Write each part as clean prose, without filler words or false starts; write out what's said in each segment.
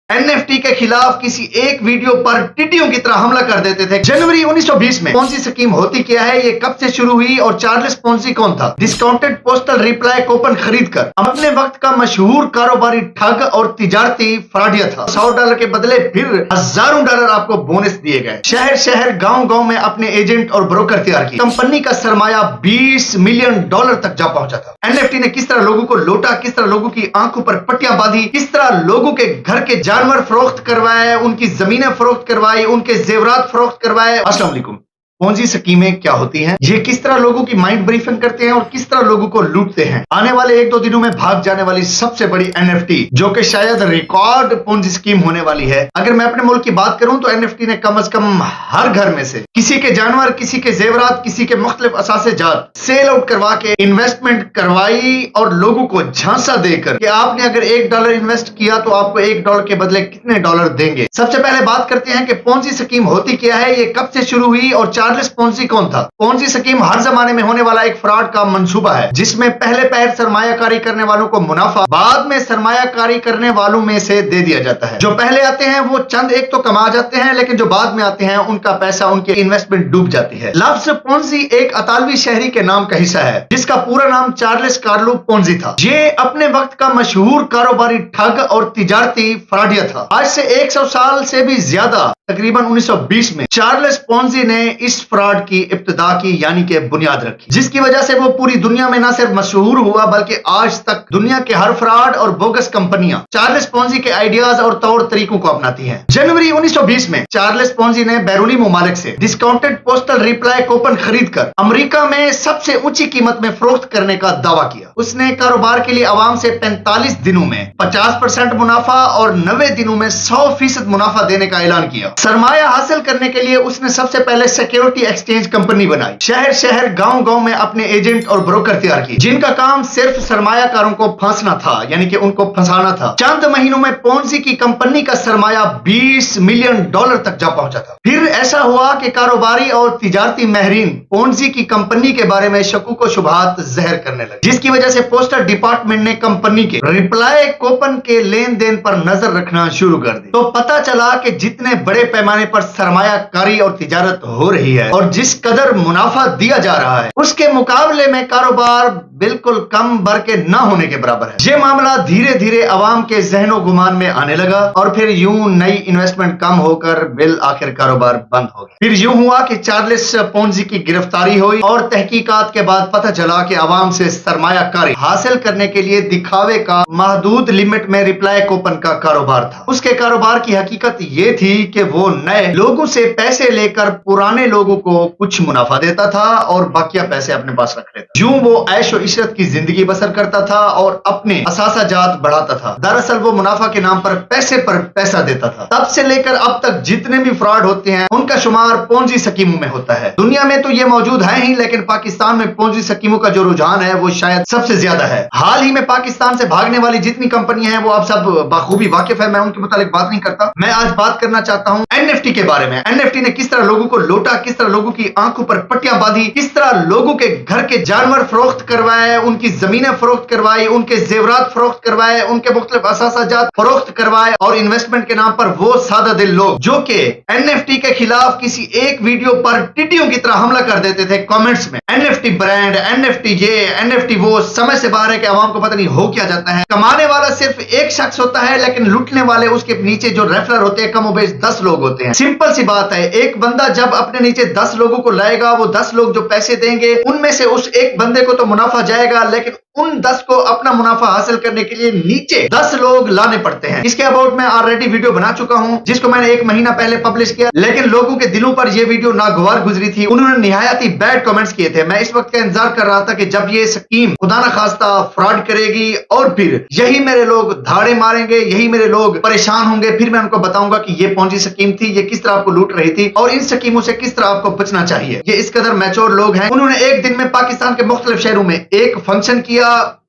NFT के खिलाफ किसी एक वीडियो पर टिड्डियों की तरह हमला कर देते थे। जनवरी 1920 में पोंजी स्कीम होती क्या है, ये कब से शुरू हुई और चार्ल्स पोंजी कौन था? डिस्काउंटेड पोस्टल रिप्लाई कूपन खरीद कर अपने वक्त का मशहूर कारोबारी ठग और तिजारती फ्रॉडिया था। $100 के बदले फिर हजारों डॉलर आपको बोनस दिए गए। शहर शहर गांव गांव में अपने एजेंट और ब्रोकर तैयार किए। कंपनी का सरमाया $20 मिलियन तक जा पहुंचा था। एनएफटी ने किस तरह लोगों को लूटा, किस तरह लोगों की आंखों पर पट्टियां बांधी, किस तरह लोगों के घर के जानवर फरोख्त करवाए, उनकी जमीनें फरोख्त करवाई, उनके जेवरात फरोख्त करवाए। अस्सलाम वालेकुम। पोंजी स्कीमें क्या होती हैं, ये किस तरह लोगों की माइंड ब्रीफिंग करते हैं और किस तरह लोगों को लूटते हैं। आने वाले 1-2 दिनों में भाग जाने वाली सबसे बड़ी एनएफटी, जो कि शायद रिकॉर्ड पोंजी स्कीम होने वाली है। अगर मैं अपने मुल्क की बात करूं तो एनएफटी ने कम से कम हर घर में से किसी के जानवर, किसी के जेवरात, किसी के मुख्तलिफ असासे जात सेल आउट करवा के इन्वेस्टमेंट करवाई और लोगों को झांसा देकर कि आपने अगर $1 इन्वेस्ट किया तो आपको $1 के बदले कितने डॉलर देंगे। सबसे पहले बात करते हैं कि पोंजी स्कीम होती क्या है, ये कब से शुरू हुई और चार्ल्स पोंजी कौन था। पोंजी स्कीम हर जमाने में होने वाला एक फ्रॉड का मंसूबा है, जिसमें पहले पैर सरमायाकारी करने वालों को मुनाफा बाद में सरमायाकारी करने वालों में से दे दिया जाता है। जो पहले आते हैं वो चंद एक तो कमा जाते हैं, लेकिन जो बाद में आते हैं उनका पैसा, उनके इन्वेस्टमेंट डूब जाती है। लफ्ज पोंजी एक अतालवी शहरी के नाम का हिस्सा है, जिसका पूरा नाम चार्ल्स कार्लो पोंजी था। ये अपने वक्त का मशहूर कारोबारी ठग और तिजारती फ्रॉडिया था। आज से 100 साल से भी ज्यादा, तकरीबन 1920 में चार्ल्स पोंजी ने इस फ्रॉड की इब्तिदा की, यानी कि बुनियाद रखी, जिसकी वजह से वो पूरी दुनिया में न सिर्फ मशहूर हुआ बल्कि आज तक दुनिया के हर फ्रॉड और बोगस कंपनियां चार्ल्स पोंजी के आइडियाज और तौर तरीकों को अपनाती हैं। जनवरी 1920 में चार्ल्स पोंजी ने बैरूनी ममालिक से डिस्काउंटेड पोस्टल रिप्लाई कूपन खरीद कर अमेरिका में सबसे ऊंची कीमत में फरोख्त करने का दावा किया। उसने कारोबार के लिए अवाम से 45 दिनों में 50% मुनाफा और 90 दिनों में 100% मुनाफा देने का ऐलान किया। सरमाया हासिल करने के लिए उसने सबसे पहले सिक्योरिटी एक्सचेंज कंपनी बनाई। शहर शहर गांव गांव में अपने एजेंट और ब्रोकर तैयार किए, जिनका काम सिर्फ सरमायाकारों को फंसना था, यानी कि उनको फंसाना था। चंद महीनों में पोंजी की कंपनी का सरमाया $20 मिलियन तक जा पहुंचा था। फिर ऐसा हुआ कि कारोबारी और तिजारती महरीन पोंजी की कंपनी के बारे में शकूक व शुबहात जहर करने लगे, जिसकी वजह से पोस्टल डिपार्टमेंट ने कंपनी के रिप्लाई कूपन के लेन देन पर नजर रखना शुरू कर दी। तो पता चला कि जितने बड़े पैमाने पर सरमायाकारी और तिजारत हो रही है और जिस कदर मुनाफा दिया जा रहा है, उसके मुकाबले में कारोबार बिल्कुल कम बर के न होने के बराबर है। ये मामला धीरे धीरे अवाम के जहनो गुमान में आने लगा और फिर यूं नई इन्वेस्टमेंट कम होकर बिल आखिर कारोबार बंद हो गया। फिर यूं हुआ कि चार्ल्स पोंजी की गिरफ्तारी हुई और तहकीकात के बाद पता चला कि अवाम से सरमायाकारी हासिल करने के लिए दिखावे का महदूद लिमिट में रिप्लाई कूपन का कारोबार था। उसके कारोबार की हकीकत ये थी कि वो नए लोगों से पैसे लेकर पुराने लोगों को कुछ मुनाफा देता था और बाकिया पैसे अपने पास रख लेता। यूं वो ऐश और इशरत की जिंदगी बसर करता था और अपने असासा जात बढ़ाता था। दरअसल वो मुनाफा के नाम पर पैसा देता था। तब से लेकर अब तक जितने भी फ्रॉड होते हैं उनका शुमार पोंजी स्कीमों में होता है। दुनिया में तो ये मौजूद है ही, लेकिन पाकिस्तान में पोंजी स्कीमों का जो रुझान है वो शायद सबसे ज्यादा है। हाल ही में पाकिस्तान से भागने वाली जितनी कंपनियां हैं वो आप सब बखूबी वाकिफ है, मैं उनके मुतालिक बात नहीं करता। मैं आज बात करना चाहता हूं एनएफटी के बारे में। एनएफटी ने किस तरह लोगों को लूटा, किस तरह लोगों की आंखों पर पट्टियां बांधी, किस तरह लोगों के घर के जानवर फरोख्त करवाए, उनकी जमीनें फरोख्त करवाई, उनके जेवरात फरोख्त करवाए, उनके मुख्तलिफ असासाजात फरोख्त करवाए और इन्वेस्टमेंट के नाम पर वो सादा दिल लोग जो कि एनएफटी के खिलाफ किसी एक वीडियो पर टिड्डियों की तरह हमला कर देते थे कमेंट्स में। एनएफटी ब्रांड, एनएफटी ये, एनएफटी वो, समझ से बाहर है कि आवाम को पता नहीं हो क्या जाता है। कमाने वाला सिर्फ एक शख्स होता है, लेकिन लूटने वाले उसके नीचे जो रेफरर होते हैं कमोबेश 10 लोग होते हैं। सिंपल सी बात है, एक बंदा जब अपने नीचे 10 लोगों को लाएगा, वो 10 लोग जो पैसे देंगे उनमें से उस एक बंदे को तो मुनाफा जाएगा, लेकिन उन 10 को अपना मुनाफा हासिल करने के लिए नीचे 10 लोग लाने पड़ते हैं। इसके अबाउट मैं ऑलरेडी वीडियो बना चुका हूं, जिसको मैंने 1 महीना पहले पब्लिश किया, लेकिन लोगों के दिलों पर यह वीडियो नागवार गुजरी थी। उन्होंने निहायत ही बैड कमेंट्स किए थे। मैं इस वक्त का इंतजार कर रहा था कि जब ये स्कीम खुदा न खास्ता फ्रॉड करेगी और फिर यही मेरे लोग धाड़े मारेंगे, यही मेरे लोग परेशान होंगे, फिर मैं उनको बताऊंगा कि ये पोंजी स्कीम थी, ये किस तरह आपको लूट रही थी और इन स्कीमों से किस तरह आपको बचना चाहिए। ये इस कदर मैच्योर लोग हैं। उन्होंने एक दिन में पाकिस्तान के मुख्तलिफ शहरों में एक फंक्शन किया,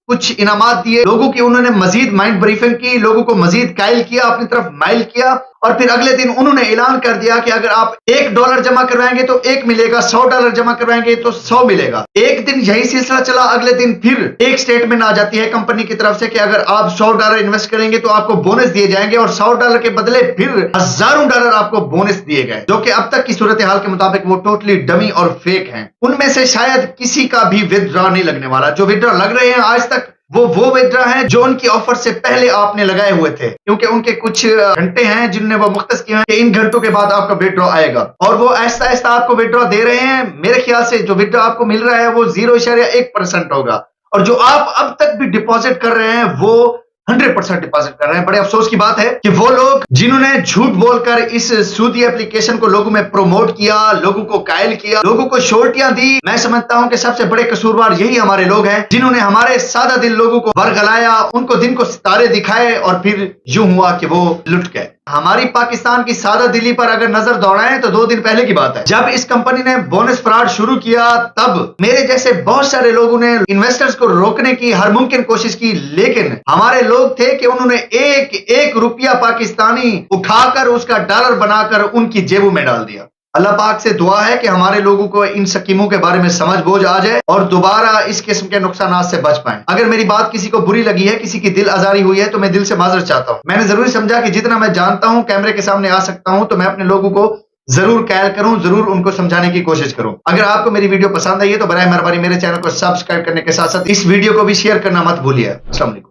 कुछ इनामात दिए लोगों की, उन्होंने मजीद माइंड ब्रीफिंग की, लोगों को मजीद कायल किया, अपनी तरफ माइल किया और फिर अगले दिन उन्होंने ऐलान कर दिया कि अगर आप $1 जमा करवाएंगे तो 1 मिलेगा, $100 जमा करवाएंगे तो 100 मिलेगा। एक दिन यही सिलसिला चला, अगले दिन फिर एक स्टेटमेंट आ जाती है कंपनी की तरफ से कि अगर आप $100 इन्वेस्ट करेंगे तो आपको बोनस दिए जाएंगे, और $100 के बदले फिर हजारों डॉलर आपको बोनस दिए गए, जो कि अब तक की सूरत हाल के मुताबिक वो टोटली डमी और फेक हैं। उनमें से शायद किसी का भी विथड्रॉ नहीं लगने वाला। जो विथड्रॉ लग रहे हैं आज तक वो विथड्रॉ हैं जो उनकी ऑफर से पहले आपने लगाए हुए थे, क्योंकि उनके कुछ घंटे हैं जिनने वो मुख्तस किए हैं कि इन घंटों के बाद आपका विथड्रॉ आएगा, और वो ऐसा ऐसा आपको विथड्रॉ दे रहे हैं। मेरे ख्याल से जो विथड्रॉ आपको मिल रहा है वो 0.1% होगा, और जो आप अब तक भी डिपॉजिट कर रहे हैं वो 100% डिपॉजिट कर रहे हैं। बड़े अफसोस की बात है कि वो लोग जिन्होंने झूठ बोलकर इस सूदी एप्लीकेशन को लोगों में प्रमोट किया, लोगों को कायल किया, लोगों को शोर्टियां दी, मैं समझता हूं कि सबसे बड़े कसूरवार यही हमारे लोग हैं, जिन्होंने हमारे सादा दिल लोगों को बरगलाया, उनको दिन को सितारे दिखाए, और फिर यूं हुआ कि वो लुट गए। हमारी पाकिस्तान की सादा दिली पर अगर नजर दौड़ाएं तो 2 दिन पहले की बात है, जब इस कंपनी ने बोनस फ्रॉड शुरू किया, तब मेरे जैसे बहुत सारे लोगों ने इन्वेस्टर्स को रोकने की हर मुमकिन कोशिश की, लेकिन हमारे लोग थे कि उन्होंने एक रुपया पाकिस्तानी उठाकर उसका डॉलर बनाकर उनकी जेबों में डाल दिया। अल्लाह पाक से दुआ है कि हमारे लोगों को इन स्कीमों के बारे में समझ बोझ आ जाए और दोबारा इस किस्म के नुकसान से बच पाएं। अगर मेरी बात किसी को बुरी लगी है, किसी की दिल आजारी हुई है, तो मैं दिल से माजरत चाहता हूं। मैंने जरूरी समझा कि जितना मैं जानता हूं, कैमरे के सामने आ सकता हूं, तो मैं अपने लोगों को जरूर कायल करूं, जरूर उनको समझाने की कोशिश करूं। अगर आपको मेरी वीडियो पसंद आई है तो बराए मेहरबानी मेरे चैनल को सब्सक्राइब करने के साथ साथ इस वीडियो को भी शेयर करना मत भूलिए। अस्सलाम वालेकुम।